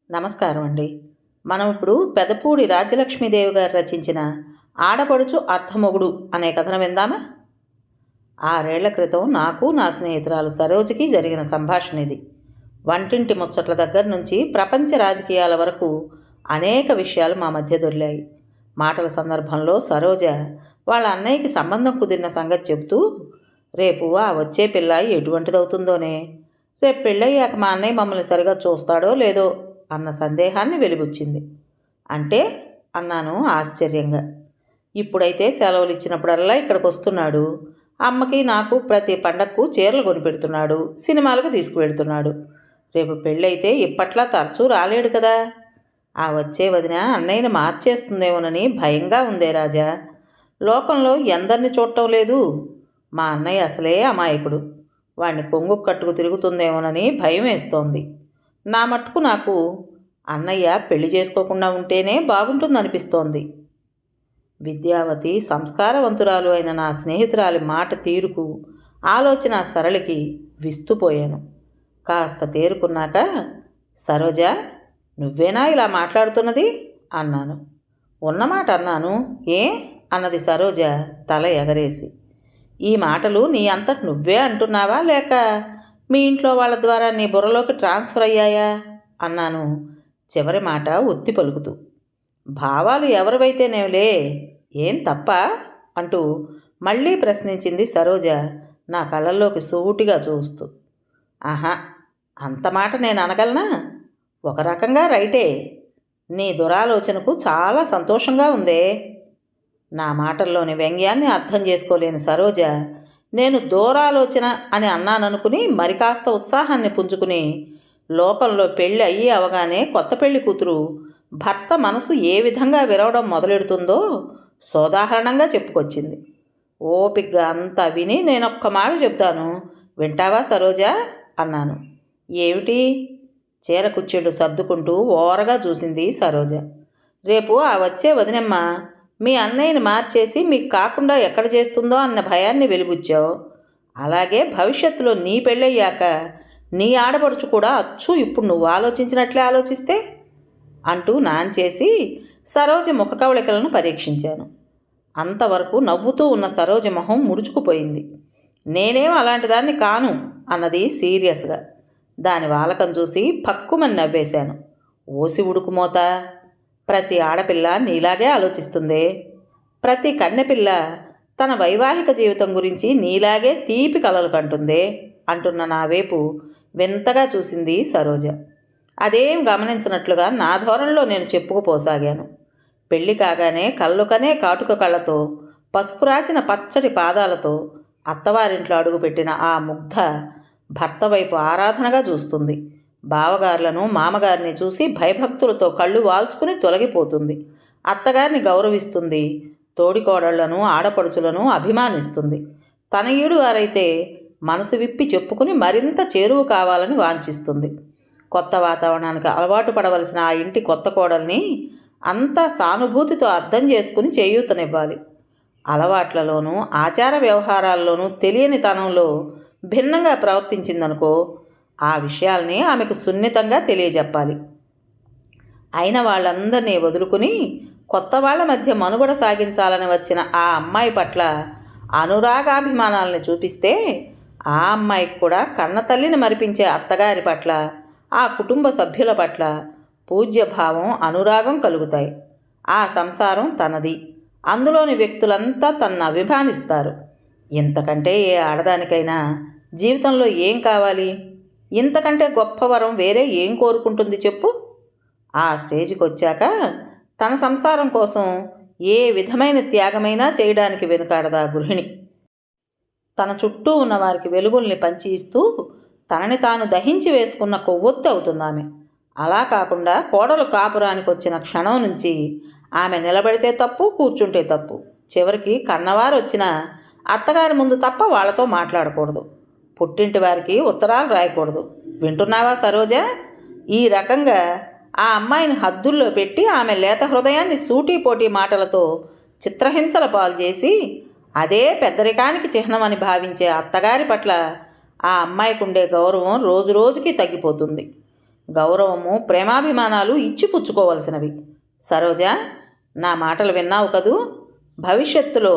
నమస్కారం అండి. మనం ఇప్పుడు పెదపూడి రాజ్యలక్ష్మీదేవి గారు రచించిన 'ఆడపడుచు అత్తమొగుడు' అనే కథను విందామా? 6 ఏళ్ల క్రితం నాకు నా స్నేహితురాలు సరోజకి జరిగిన సంభాషణ ఇది. వంటింటి ముచ్చట్ల దగ్గర నుంచి ప్రపంచ రాజకీయాల వరకు అనేక విషయాలు మా మధ్య దొర్లాయి. మాటల సందర్భంలో సరోజ వాళ్ళ అన్నయ్యకి సంబంధం కుదిరిన సంగతి చెబుతూ, రేపు ఆ వచ్చే పిల్ల ఎటువంటిదవుతుందోనే, రేపు పెళ్ళయ్యాక మా అన్నయ్య మమ్మల్ని సరిగా చూస్తాడో లేదో అన్న సందేహాన్ని వెలిబుచ్చింది. అంటే అన్నాను ఆశ్చర్యంగా. ఇప్పుడైతే సెలవులు ఇచ్చినప్పుడల్లా ఇక్కడికి వస్తున్నాడు. అమ్మకి నాకు ప్రతి పండగకు చీరలు కొనిపెడుతున్నాడు, సినిమాలకు తీసుకువెడుతున్నాడు. రేపు పెళ్ళైతే ఇప్పట్లా తరచూ రాలేడు కదా. ఆ వచ్చే వదిన అన్నయ్యని మార్చేస్తుందేమోనని భయంగా ఉందే రాజా. లోకంలో ఎందరిని చూడటం లేదు. మా అన్నయ్య అసలే అమాయకుడు. వాణ్ణి కొంగు కట్టుకు తిరుగుతుందేమోనని భయం వేస్తోంది. నా మట్టుకు నాకు అన్నయ్య పెళ్లి చేసుకోకుండా ఉంటేనే బాగుంటుందనిపిస్తోంది. విద్యావతి సంస్కారవంతురాలు అయిన నా స్నేహితురాలి మాట తీరుకు, ఆలోచన సరళికి విస్తుపోయాను. కాస్త తేరుకున్నాక, సరోజా, నువ్వేనా ఇలా మాట్లాడుతున్నది అన్నాను. ఉన్నమాట అన్నాను. ఏ అన్నది సరోజ తల ఎగరేసి. ఈ మాటలు నీ అంతట నువ్వే అంటున్నావా, లేక మీ ఇంట్లో వాళ్ళ ద్వారా నీ బుర్రలోకి ట్రాన్స్ఫర్ అయ్యాయా అన్నాను చివరి మాట ఒత్తి పలుకుతూ. భావాలు ఎవరివైతేనేవులే, ఏం తప్ప అంటూ మళ్ళీ ప్రశ్నించింది సరోజ నా కళ్ళల్లోకి సూటిగా చూస్తూ. ఆహా, అంత మాట నేను అనగలనా? ఒక రకంగా రైటే. నీ దురాలోచనకు చాలా సంతోషంగా ఉందే. నా మాటల్లోని వ్యంగ్యాన్ని అర్థం చేసుకోలేని సరోజ, నేను దూరాలోచన అని అన్నాననుకుని మరి కాస్త ఉత్సాహాన్ని పుంజుకుని, లోకంలో పెళ్ళి అయ్యి అవగానే కొత్త పెళ్లి కూతురు భర్త మనసు ఏ విధంగా విరవడం మొదలెడుతుందో సోదాహరణంగా చెప్పుకొచ్చింది. ఓపిగ్గా అంతా విని నేనొక్క మాట చెబుతాను, వింటావా సరోజా అన్నాను. ఏమిటి? చీర కుచ్చెళ్ళు సర్దుకుంటూ ఓరగా చూసింది సరోజ. రేపు ఆ వచ్చే వదినమ్మ మీ అన్నయ్యని మార్చేసి మీకు కాకుండా ఎక్కడ చేస్తుందో అన్న భయాన్ని వెలిబుచ్చావు. అలాగే భవిష్యత్తులో నీ పెళ్ళయ్యాక నీ ఆడపడుచు కూడా అచ్చు ఇప్పుడు నువ్వు ఆలోచించినట్లే ఆలోచిస్తే అంటూ నాంచేసి సరోజ ముఖకవళికలను పరీక్షించాను. అంతవరకు నవ్వుతూ ఉన్న సరోజ మొహం ముడుచుకుపోయింది. నేనేం అలాంటి దాన్ని కాను అన్నది సీరియస్గా. దాని వాలకం చూసి పక్కుమని నవ్వేశాను. ఓసి ఉడుకుమోత, ప్రతి ఆడపిల్ల నీలాగే ఆలోచిస్తుందే. ప్రతి కన్నెపిల్ల తన వైవాహిక జీవితం గురించి నీలాగే తీపి కలలు కంటుందే అంటున్న నా వైపు వింతగా చూసింది సరోజ. అదేం గమనించినట్లుగా నా ధోరణిలో నేను చెప్పుకుపోసాగాను. పెళ్లి కాగానే కళ్ళుకనే కాటుక కళ్ళతో, పసుపు రాసిన పచ్చటి పాదాలతో అత్తవారింట్లో అడుగుపెట్టిన ఆ ముగ్ధ భర్త వైపు ఆరాధనగా చూస్తుంది. బావగారులను మామగారిని చూసి భయభక్తులతో కళ్ళు వాల్చుకుని తొలగిపోతుంది. అత్తగారిని గౌరవిస్తుంది. తోడికోడళ్లను ఆడపడుచులను అభిమానిస్తుంది. తనయుడు వారైతే మనసు విప్పి చెప్పుకుని మరింత చేరువు కావాలని వాంఛిస్తుంది. కొత్త వాతావరణానికి అలవాటు పడవలసిన ఆ ఇంటి కొత్త కోడల్ని అంతా సానుభూతితో అర్థం చేసుకుని చేయూతనివ్వాలి. అలవాట్లలోనూ ఆచార వ్యవహారాల్లోనూ తెలియని తనంలో భిన్నంగా ప్రవర్తించిందనుకో, ఆ విషయాల్ని ఆమెకు సున్నితంగా తెలియజెప్పాలి. అయిన వాళ్ళందరినీ వదులుకుని కొత్త వాళ్ళ మధ్య మనుగడ సాగించాలని వచ్చిన ఆ అమ్మాయి పట్ల అనురాగాభిమానాలని చూపిస్తే, ఆ అమ్మాయికి కూడా కన్నతల్లిని మరిపించే అత్తగారి పట్ల, ఆ కుటుంబ సభ్యుల పట్ల పూజ్యభావం, అనురాగం కలుగుతాయి. ఆ సంసారం తనది. అందులోని వ్యక్తులంతా తనను అభిమానిస్తారు. ఇంతకంటే ఏ ఆడదానికైనా జీవితంలో ఏం కావాలి? ఇంతకంటే గొప్ప వరం వేరే ఏం కోరుకుంటుంది చెప్పు? ఆ స్టేజ్కి వచ్చాక తన సంసారం కోసం ఏ విధమైన త్యాగమైనా చేయడానికి వెనుకాడదా గృహిణి. తన చుట్టూ ఉన్న వారికి వెలుగుల్ని పంచి ఇస్తూ తనని తాను దహించి వేసుకున్న కొవ్వొత్తి అవుతుందామె. అలా కాకుండా కోడలు కాపురానికి వచ్చిన క్షణం నుంచి ఆమె నిలబడితే తప్పు, కూర్చుంటే తప్పు. చివరికి కన్నవారు వచ్చిన అత్తగారి ముందు తప్ప వాళ్ళతో మాట్లాడకూడదు. పుట్టింటి వారికి ఉత్తరాలు రాయకూడదు. వింటున్నావా సరోజా? ఈ రకంగా ఆ అమ్మాయిని హద్దుల్లో పెట్టి ఆమె లేత హృదయాన్ని సూటీపోటీ మాటలతో చిత్రహింసల పాలు చేసి, అదే పెద్దరికానికి చిహ్నమని భావించే అత్తగారి పట్ల ఆ అమ్మాయికి ఉండే గౌరవం రోజురోజుకి తగ్గిపోతుంది. గౌరవము, ప్రేమాభిమానాలు ఇచ్చి పుచ్చుకోవలసినవి. సరోజ, నా మాటలు విన్నావు కదూ? భవిష్యత్తులో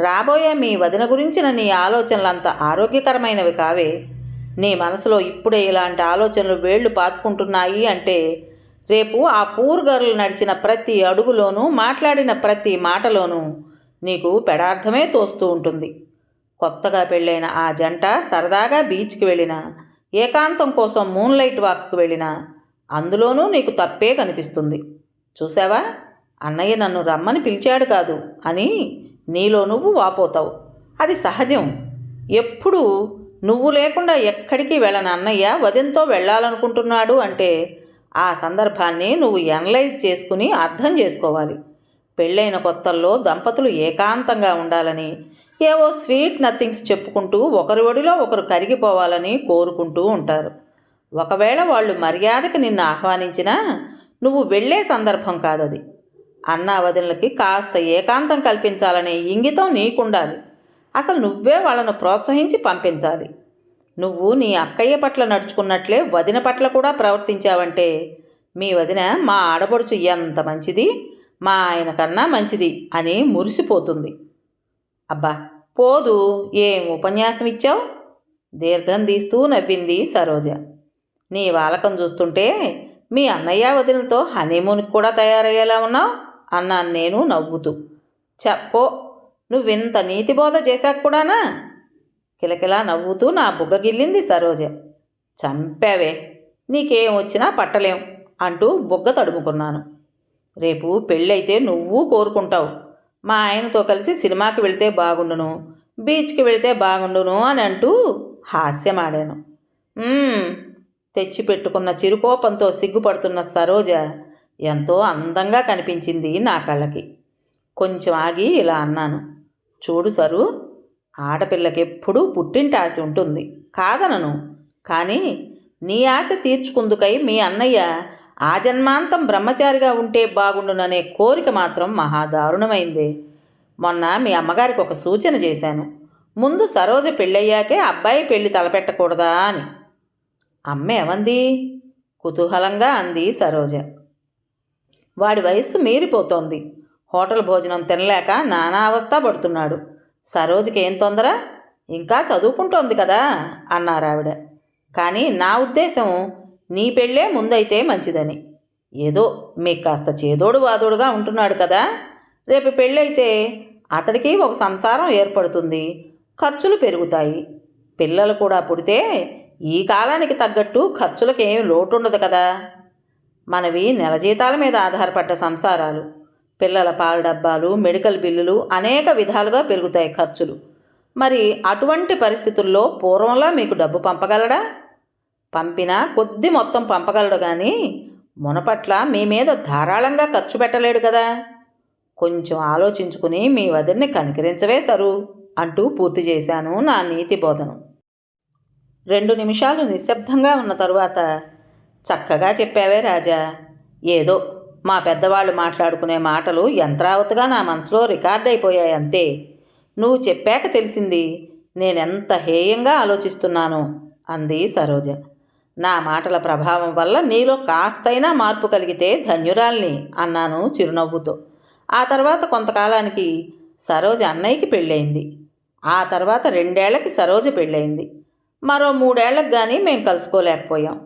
రాబోయే మీ వదిన గురించిన నీ ఆలోచనలంత ఆరోగ్యకరమైనవి కావే. నీ మనసులో ఇప్పుడే ఇలాంటి ఆలోచనలు వేళ్లు పాతుకుంటున్నాయి అంటే రేపు ఆ పూర్ గర్ల్ నడిచిన ప్రతి అడుగులోనూ, మాట్లాడిన ప్రతి మాటలోనూ నీకు పెడార్థమే తోస్తూ ఉంటుంది. కొత్తగా పెళ్ళైన ఆ జంట సరదాగా బీచ్కి వెళ్ళినా, ఏకాంతం కోసం మూన్లైట్ వాక్కి వెళ్ళినా అందులోనూ నీకు తప్పే కనిపిస్తుంది. చూసావా, అన్నయ్య నన్ను రమ్మని పిలిచాడు కాదు అని నీలో నువ్వు వాపోతావు. అది సహజం. ఎప్పుడూ నువ్వు లేకుండా ఎక్కడికి వెళ్ళని అన్నయ్య వదినతో వెళ్ళాలనుకుంటున్నాడు అంటే ఆ సందర్భాన్ని నువ్వు ఎనలైజ్ చేసుకుని అర్థం చేసుకోవాలి. పెళ్ళైన కొత్తల్లో దంపతులు ఏకాంతంగా ఉండాలని, ఏవో స్వీట్ నథింగ్స్ చెప్పుకుంటూ ఒకరి ఒడిలో ఒకరు కరిగిపోవాలని కోరుకుంటూ ఉంటారు. ఒకవేళ వాళ్ళు మర్యాదకి నిన్ను ఆహ్వానించినా నువ్వు వెళ్ళే సందర్భం కాదది. అన్నా వదినలకి కాస్త ఏకాంతం కల్పించాలనే ఇంగితం నీకుండాలి. అసలు నువ్వే వాళ్ళను ప్రోత్సహించి పంపించాలి. నువ్వు నీ అక్కయ్య పట్ల నడుచుకున్నట్లే వదిన పట్ల కూడా ప్రవర్తించావంటే మీ వదిన మా ఆడపడుచు ఎంత మంచిది, మా ఆయన కన్నా మంచిది అని మురిసిపోతుంది. అబ్బా పోదు, ఏం ఉపన్యాసం ఇచ్చావు? దీర్ఘం తీస్తూ నవ్వింది సరోజ. నీ వాలకం చూస్తుంటే మీ అన్నయ్య వదినతో హనీమూన్కి కూడా తయారయ్యేలా ఉన్నావు అన్నాను నేను నవ్వుతూ. చెప్పో, నువ్వింత నీతిబోధ చేశాక కూడానా? కిలకిలా నవ్వుతూ నా బుగ్గగిల్లింది సరోజ. చంపావే, నీకేం వచ్చినా పట్టలేం అంటూ బుగ్గ తడుముకున్నాను. రేపు పెళ్ళైతే నువ్వు కోరుకుంటావు, మా ఆయనతో కలిసి సినిమాకి వెళితే బాగుండును, బీచ్కి వెళితే బాగుండును అని అంటూ హాస్యమాడాను. తెచ్చిపెట్టుకున్న చిరుకోపంతో సిగ్గుపడుతున్న సరోజ ఎంతో అందంగా కనిపించింది నా కళ్ళకి. కొంచెం ఆగి ఇలా అన్నాను. చూడు సరు, ఆడపిల్లకెప్పుడూ పుట్టింటి ఆశ ఉంటుంది, కాదనను. కానీ నీ ఆశ తీర్చుకుందుకై మీ అన్నయ్య ఆజన్మాంతం బ్రహ్మచారిగా ఉంటే బాగుండుననే కోరిక మాత్రం మహాదారుణమైందే. మొన్న మీ అమ్మగారికి ఒక సూచన చేశాను, ముందు సరోజ పెళ్ళయ్యాకే అబ్బాయి పెళ్ళి తలపెట్టకూడదా అని. అమ్మ ఏమంది? కుతూహలంగా అంది సరోజ. వాడి వయస్సు మీరిపోతోంది, హోటల్ భోజనం తినలేక నానా అవస్థ పడుతున్నాడు. సరోజకి ఏం తొందర, ఇంకా చదువుకుంటోంది కదా అన్నారావిడ. కానీ నా ఉద్దేశం నీ పెళ్ళే ముందైతే మంచిదని. ఏదో మీకు కాస్త చేదోడు వాదోడుగా ఉంటున్నాడు కదా, రేపు పెళ్ళైతే అతడికి ఒక సంసారం ఏర్పడుతుంది, ఖర్చులు పెరుగుతాయి. పిల్లలు కూడా పుడితే ఈ కాలానికి తగ్గట్టు ఖర్చులకేం లోటు ఉండదు కదా. మనవి నెల జీతాల మీద ఆధారపడ్డ సంసారాలు. పిల్లల పాల డబ్బాలు, మెడికల్ బిల్లులు అనేక విధాలుగా పెరుగుతాయి ఖర్చులు. మరి అటువంటి పరిస్థితుల్లో పూర్వంలా మీకు డబ్బు పంపగలడా? పంపినా కొద్ది మొత్తం పంపగలడు కానీ మునపట్ల మీ మీద ధారాళంగా ఖర్చు పెట్టలేడు కదా. కొంచెం ఆలోచించుకుని మీ వదిన్ని కనికరించవే సరు అంటూ పూర్తి చేశాను నా నీతి బోధను. 2 నిమిషాలు నిశ్శబ్దంగా ఉన్న తరువాత, చక్కగా చెప్పావే రాజా. ఏదో మా పెద్దవాళ్ళు మాట్లాడుకునే మాటలు యంత్రావతిగా నా మనసులో రికార్డ్ అయిపోయాయి అంతే. నువ్వు చెప్పాక తెలిసింది నేనెంత హేయంగా ఆలోచిస్తున్నానో అంది సరోజ. నా మాటల ప్రభావం వల్ల నీలో కాస్తైనా మార్పు కలిగితే ధన్యురాల్ని అన్నాను చిరునవ్వుతో. ఆ తర్వాత కొంతకాలానికి సరోజ అన్నయ్యకి పెళ్ళయింది. ఆ తర్వాత 2 ఏళ్లకి సరోజ పెళ్ళయింది. మరో 3 ఏళ్లకు కానీ మేం కలుసుకోలేకపోయాం.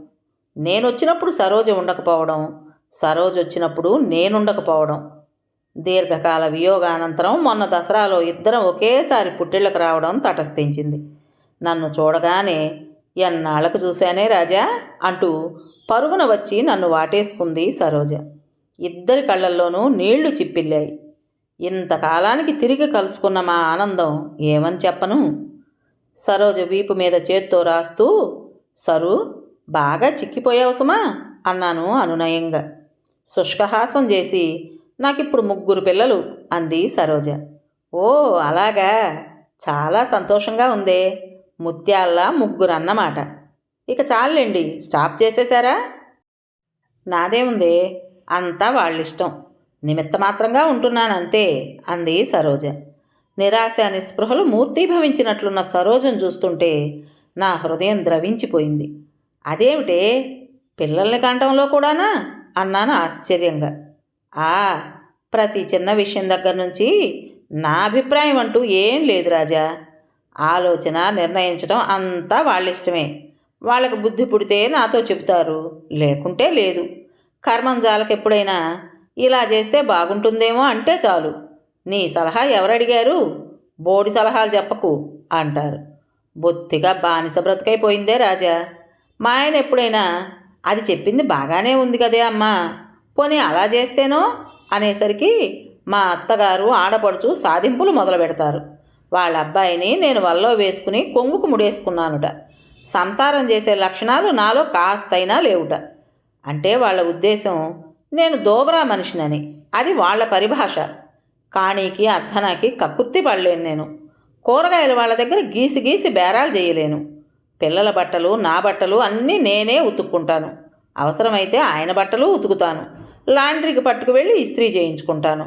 నేనొచ్చినప్పుడు సరోజ ఉండకపోవడం, సరోజ వచ్చినప్పుడు నేనుండకపోవడం. దీర్ఘకాల వియోగానంతరం మొన్న దసరాలో ఇద్దరం ఒకేసారి పుట్టిళ్ళకు రావడం తటస్థించింది. నన్ను చూడగానే ఎన్నాళ్లకు చూశానే రాజా అంటూ పరుగున వచ్చి నన్ను వాటేసుకుంది సరోజ. ఇద్దరి కళ్ళల్లోనూ నీళ్లు చిప్పిల్లాయి. ఇంతకాలానికి తిరిగి కలుసుకున్న మా ఆనందం ఏమని చెప్పను. సరోజ వీపు మీద చేత్తో రాస్తూ, సరు బాగా చిక్కిపోయావు సుమా అన్నాను అనునయంగా. శుష్కహాసం చేసి, నాకిప్పుడు 3 పిల్లలు అంది సరోజ. ఓ అలాగా, చాలా సంతోషంగా ఉందే. ముత్యాల్లా 3 అన్నమాట. ఇక చాలండి, స్టాప్ చేసేశారా? నాదేముందే, అంతా వాళ్ళిష్టం, నిమిత్తమాత్రంగా ఉంటున్నానంతే అంది సరోజ. నిరాశ నిస్పృహలు మూర్తీభవించినట్లున్న సరోజను చూస్తుంటే నా హృదయం ద్రవించిపోయింది. అదేమిటే, పిల్లల్ని కంటంలో కూడానా అన్నాను ఆశ్చర్యంగా. ఆ ప్రతి చిన్న విషయం దగ్గర నుంచి నా అభిప్రాయం అంటూ ఏం లేదు రాజా. ఆలోచన నిర్ణయించడం అంతా వాళ్ళ ఇష్టమే. వాళ్ళకి బుద్ధి పుడితే నాతో చెబుతారు, లేకుంటే లేదు. కర్మంజాలకు ఎప్పుడైనా ఇలా చేస్తే బాగుంటుందేమో అంటే చాలు, నీ సలహా ఎవరడిగారు, బోడి సలహాలు చెప్పకు అంటారు. బొత్తిగా బానిస బ్రతుకైపోయిందే రాజా. మా ఆయన ఎప్పుడైనా అది చెప్పింది బాగానే ఉంది కదే అమ్మా, పోనీ అలా చేస్తేనో అనేసరికి మా అత్తగారు ఆడపడుచు సాధింపులు మొదలు పెడతారు. వాళ్ళ అబ్బాయిని నేను వల్లో వేసుకుని కొంగుకు ముడేసుకున్నానుట. సంసారం చేసే లక్షణాలు నాలో కాస్తైనా లేవుట. అంటే వాళ్ళ ఉద్దేశం నేను దోబరా మనిషినని. అది వాళ్ళ పరిభాష. కాణీకి అర్థనాకి కక్కుర్తి పడలేను నేను. కూరగాయలు వాళ్ళ దగ్గర గీసి గీసి బేరాలు చేయలేను. పిల్లల బట్టలు నా బట్టలు అన్నీ నేనే ఉతుక్కుంటాను. అవసరమైతే ఆయన బట్టలు ఉతుకుతాను. లాండ్రీకి పట్టుకు వెళ్ళి ఇస్త్రీ చేయించుకుంటాను.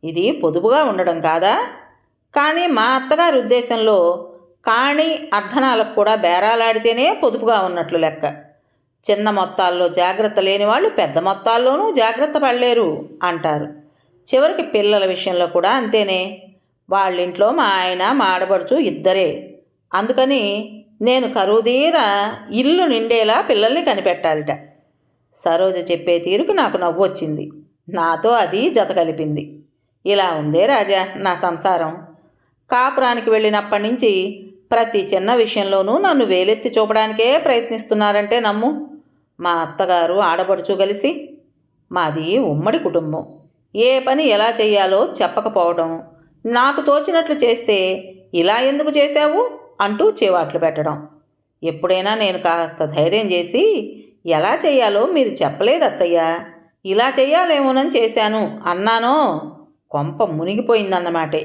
ఇది పొదుపుగా ఉండడం కాదా? కానీ మా అత్తగారి ఉద్దేశంలో కాణి అర్ధనాలకు కూడా బేరాలాడితేనే పొదుపుగా ఉన్నట్లు లెక్క. చిన్న మొత్తాల్లో జాగ్రత్త లేని వాళ్ళు పెద్ద మొత్తాల్లోనూ జాగ్రత్త పడలేరు అంటారు. చివరికి పిల్లల విషయంలో కూడా అంతేనే. వాళ్ళింట్లో మా ఆయన మా ఆడపడుచు ఇద్దరే. అందుకని నేను కరువుదీర ఇల్లు నిండేలా పిల్లల్ని కనిపెట్టాలిట. సరోజ చెప్పే తీరుకు నాకు నవ్వొచ్చింది. నాతో అది జత కలిపింది. ఇలా ఉందే రాజా నా సంసారం. కాపురానికి వెళ్ళినప్పటి నుంచి ప్రతి చిన్న విషయంలోనూ నన్ను వేలెత్తి చూపడానికే ప్రయత్నిస్తున్నారంటే నమ్ము. మా అత్తగారు ఆడపడుచు కలిసి. మాది ఉమ్మడి కుటుంబం. ఏ పని ఎలా చెయ్యాలో చెప్పకపోవడం, నాకు తోచినట్లు చేస్తే ఇలా ఎందుకు చేశావు అంటూ చివాట్లు పెట్టడం. ఎప్పుడైనా నేను కాస్త ధైర్యం చేసి ఎలా చెయ్యాలో మీరు చెప్పలేదు అత్తయ్య, ఇలా చెయ్యాలేమోనని చేశాను అన్నానో కొంప మునిగిపోయిందన్నమాటే.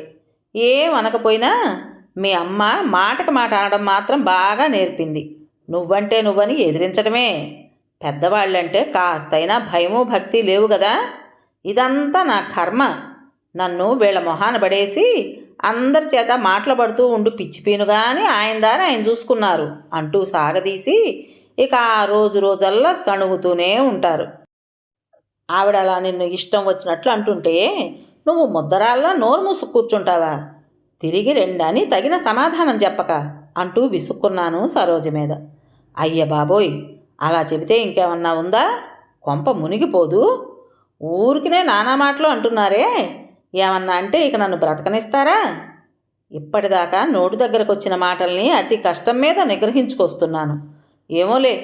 ఏమనకపోయినా మీ అమ్మ మాటకు మాట అనడం మాత్రం బాగా నేర్పింది. నువ్వంటే నువ్వని ఎదిరించడమే. పెద్దవాళ్ళంటే కాస్తైనా భయము భక్తి లేవు కదా. ఇదంతా నా కర్మ. నన్ను వీళ్ళ మొహాన పడేసి అందరి చేత మాటలు పడుతూ ఉండు పిచ్చిపీనుగా అని ఆయన దారి ఆయన చూసుకున్నారు అంటూ సాగదీసి ఇక ఆ రోజుల్లా సణుగుతూనే ఉంటారు. ఆవిడ అలా నిన్ను ఇష్టం వచ్చినట్లు అంటుంటే నువ్వు ముద్దరాల్లా నోరు మూసు కూర్చుంటావా? తిరిగి రెండని తగిన సమాధానం చెప్పక అంటూ విసుక్కున్నాను సరోజ మీద. అయ్య బాబోయ్, అలా చెబితే ఇంకేమన్నా ఉందా? కొంప మునిగిపోదు. ఊరికినే నానా మాటలు అంటున్నారే, ఏమన్నా అంటే ఇక నన్ను బ్రతకనిస్తారా? ఇప్పటిదాకా నోటి దగ్గరకు వచ్చిన మాటల్ని అతి కష్టం మీద నిగ్రహించుకొస్తున్నాను. ఏమోలే,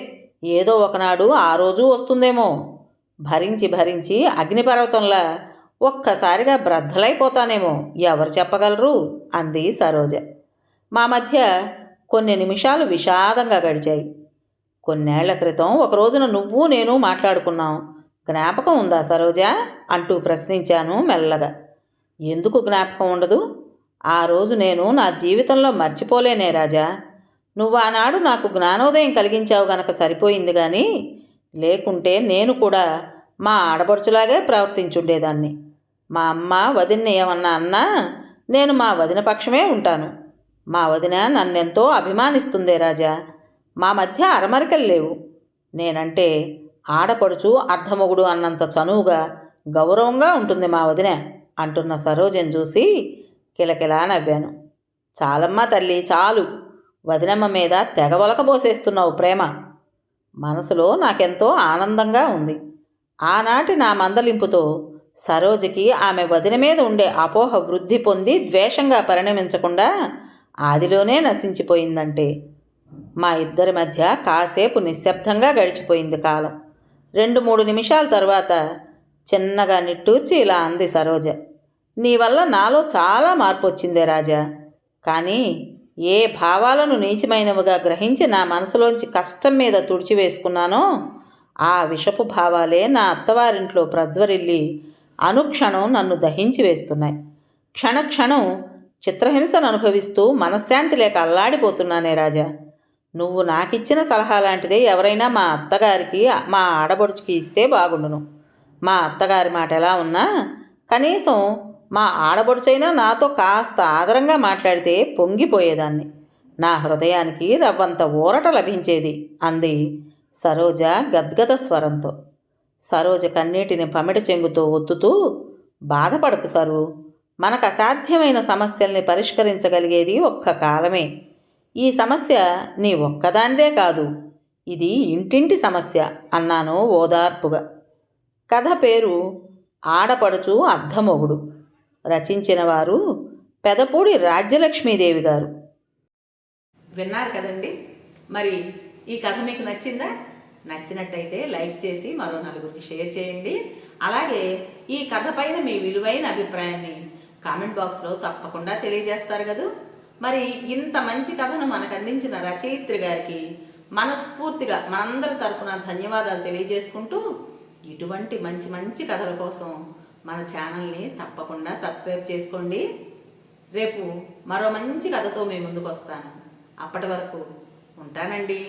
ఏదో ఒకనాడు ఆ రోజు వస్తుందేమో. భరించి భరించి అగ్నిపర్వతంలా ఒక్కసారిగా బ్రద్దలైపోతానేమో, ఎవరు చెప్పగలరు అంది సరోజ. మా మధ్య కొన్ని నిమిషాలు విషాదంగా గడిచాయి. కొన్నేళ్ల క్రితం ఒక రోజున నువ్వు నేను మాట్లాడుకున్నాం, జ్ఞాపకం ఉందా సరోజ అంటూ ప్రశ్నించాను మెల్లగా. ఎందుకు జ్ఞాపకం ఉండదు? ఆ రోజు నేను నా జీవితంలో మర్చిపోలేనే రాజా. నువ్వు ఆనాడు నాకు జ్ఞానోదయం కలిగించావు గనక సరిపోయింది. కానీ లేకుంటే నేను కూడా మా ఆడపడుచులాగే ప్రవర్తించుండేదాన్ని. మా అమ్మ వదిన్ని ఏమన్నా అన్నా నేను మా వదిన పక్షమే ఉంటాను. మా వదిన నన్నెంతో అభిమానిస్తుందే రాజా. మా మధ్య అరమరికలు లేవు. నేనంటే ఆడపడుచు అర్ధమొగుడు అన్నంత చనువుగా గౌరవంగా ఉంటుంది మా వదిన అంటున్న సరోజను చూసి కిలకిలా నవ్వాను. చాలమ్మా తల్లి చాలు, వదినమ్మ మీద తెగ ఒలకబోసేస్తున్నావు ప్రేమ. మనసులో నాకెంతో ఆనందంగా ఉంది. ఆనాటి నా మందలింపుతో సరోజకి ఆమె వదిన మీద ఉండే అపోహ వృద్ధి పొంది ద్వేషంగా పరిణమించకుండా ఆదిలోనే నశించిపోయిందంటే. మా ఇద్దరి మధ్య కాసేపు నిశ్శబ్దంగా గడిచిపోయింది కాలం. 2-3 నిమిషాల తరువాత చిన్నగా నిట్టూర్చి ఇలా అంది సరోజ. నీ వల్ల నాలో చాలా మార్పు వచ్చిందే రాజా. కానీ ఏ భావాలను నీచమైనవిగా గ్రహించి నా మనసులోంచి కష్టం మీద తుడిచివేసుకున్నానో ఆ విషపు భావాలే నా అత్తవారింట్లో ప్రజ్వరిల్లి అనుక్షణం నన్ను దహించి వేస్తున్నాయి. క్షణక్షణం చిత్రహింసను అనుభవిస్తూ మనశ్శాంతి లేక అల్లాడిపోతున్నానే రాజా. నువ్వు నాకిచ్చిన సలహా లాంటిదే ఎవరైనా మా అత్తగారికి మా ఆడబడుచుకి ఇస్తే బాగుండును. మా అత్తగారి మాట ఎలా ఉన్నా కనీసం మా ఆడబడుచైనా నాతో కాస్త ఆదరంగా మాట్లాడితే పొంగిపోయేదాన్ని. నా హృదయానికి రవ్వంత ఊరట లభించేది అంది సరోజ గద్గద స్వరంతో. సరోజ కన్నీటిని పమిట చెంగుతో ఒత్తుతూ, బాధపడకు సరు, మనకు అసాధ్యమైన సమస్యల్ని పరిష్కరించగలిగేది ఒక్క కాలమే. ఈ సమస్య నీ ఒక్కదానిదే కాదు, ఇది ఇంటింటి సమస్య అన్నాను ఓదార్పుగా. కథ పేరు ఆడపడుచు అర్ధమొగుడు. రచించిన వారు పెదపూడి రాజ్యలక్ష్మీదేవి గారు. విన్నారు కదండి. మరి ఈ కథ మీకు నచ్చిందా? నచ్చినట్టయితే లైక్ చేసి మరో నలుగురికి షేర్ చేయండి. అలాగే ఈ కథ పైన మీ విలువైన అభిప్రాయాన్ని కామెంట్ బాక్స్లో తప్పకుండా తెలియజేస్తారు కదా. మరి ఇంత మంచి కథను మనకు అందించిన రచయిత్రి గారికి మనస్ఫూర్తిగా మనందరి తరపున ధన్యవాదాలు తెలియజేసుకుంటూ, ఇటువంటి మంచి మంచి కథల కోసం మన ఛానల్ని తప్పకుండా సబ్స్క్రైబ్ చేసుకోండి. రేపు మరో మంచి కథతో మీ ముందుకు వస్తాను. అప్పటి వరకు ఉంటానండి.